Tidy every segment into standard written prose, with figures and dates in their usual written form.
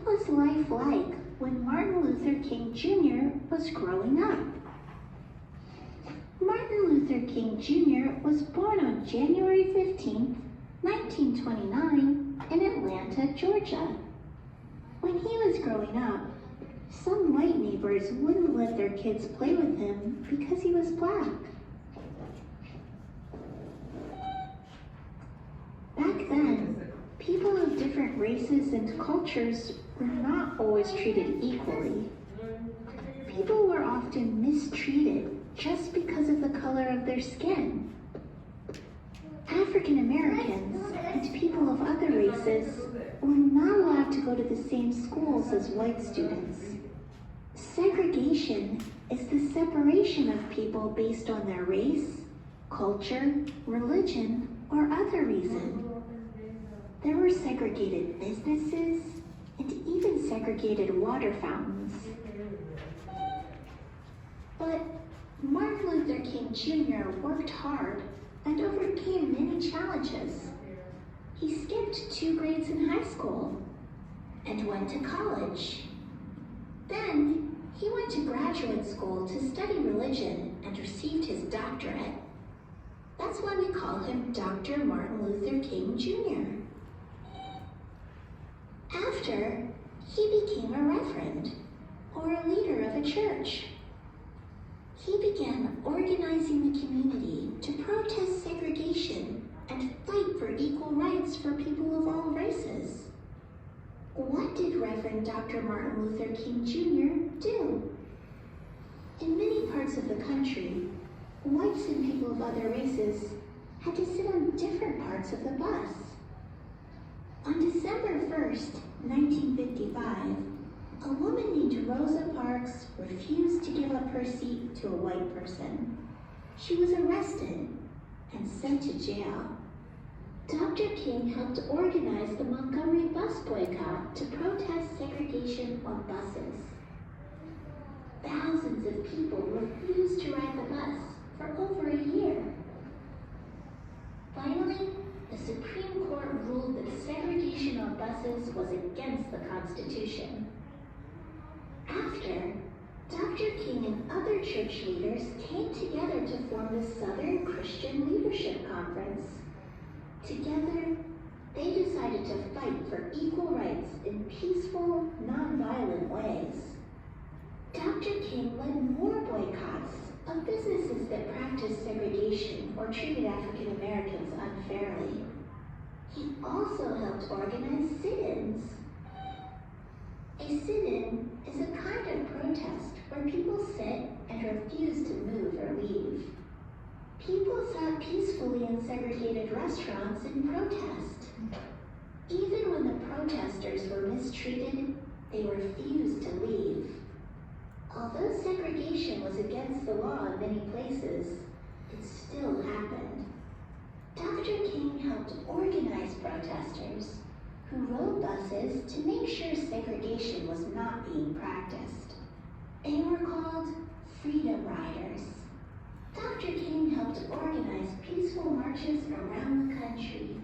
What was life like when Martin Luther King Jr. was growing up? Martin Luther King Jr. was born on January 15, 1929, in Atlanta, Georgia. When he was growing up, some white neighbors wouldn't let their kids play with him because he was black. Back then, people of different races and cultures were not always treated equally. People were often mistreated just because of the color of their skin. African Americans and people of other races were not allowed to go to the same schools as white students. Segregation is the separation of people based on their race, culture, religion, or other reason. There were segregated businesses and even segregated water fountains. But Martin Luther King Jr. worked hard and overcame many challenges. He skipped 2 grades in high school and went to college. Then he went to graduate school to study religion and received his doctorate. That's why we call him Dr. Martin Luther King Jr. After, he became a reverend, or a leader of a church. He began organizing the community to protest segregation and fight for equal rights for people of all races. What did Reverend Dr. Martin Luther King Jr. do? In many parts of the country, whites and people of other races had to sit on different parts of the bus. On December 1st, 1955, a woman named Rosa Parks refused to give up her seat to a white person. She was arrested and sent to jail. Dr. King helped organize the Montgomery bus boycott to protest segregation on buses. Thousands of people refused to ride the bus for over a year. Finally, the Supreme Court ruled that segregation on buses was against the Constitution. After, Dr. King and other church leaders came together to form the Southern Christian Leadership Conference. Together, they decided to fight for equal rights in peaceful, nonviolent ways. Dr. King led more boycotts of businesses that practiced segregation or treated African Americans unfairly. He also helped organize sit-ins. A sit-in is a kind of protest where people sit and refuse to move or leave. People sat peacefully in segregated restaurants in protest. Even when the protesters were mistreated, they refused to leave. Although segregation was against the law in many places, it still happened. Dr. King helped organize protesters who rode buses to make sure segregation was not being practiced. They were called Freedom Riders. Dr. King helped organize peaceful marches around the country.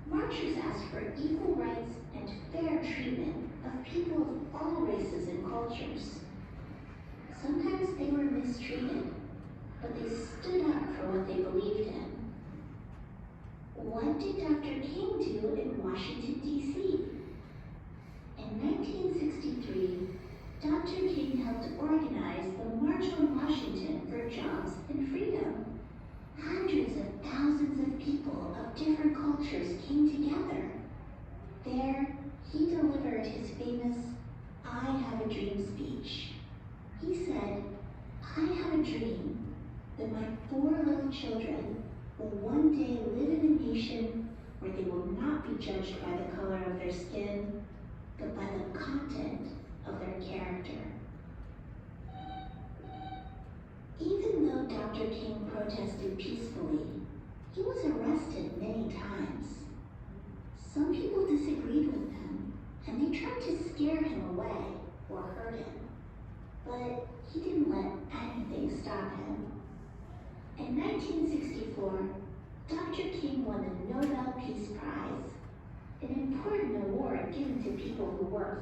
Marchers asked for equal rights and fair treatment of people of all races and cultures. Sometimes they were mistreated, but they stood up for what they believed in. What did Dr. King do in Washington, D.C.? In 1963, Dr. King helped organize the March on Washington for Jobs and Freedom. Hundreds of thousands of people of different cultures came together. There, he delivered his famous "I Have a Dream" speech. He said, "I have a dream that my 4 little children will one day live in a nation where they will not be judged by the color of their skin, but by the content of their character." Even though Dr. King protested peacefully, he was arrested many times. Some people disagreed with him, and they tried to scare him away or hurt him. But he didn't let anything stop him. In 1964, Dr. King won the Nobel Peace Prize, an important award given to people who work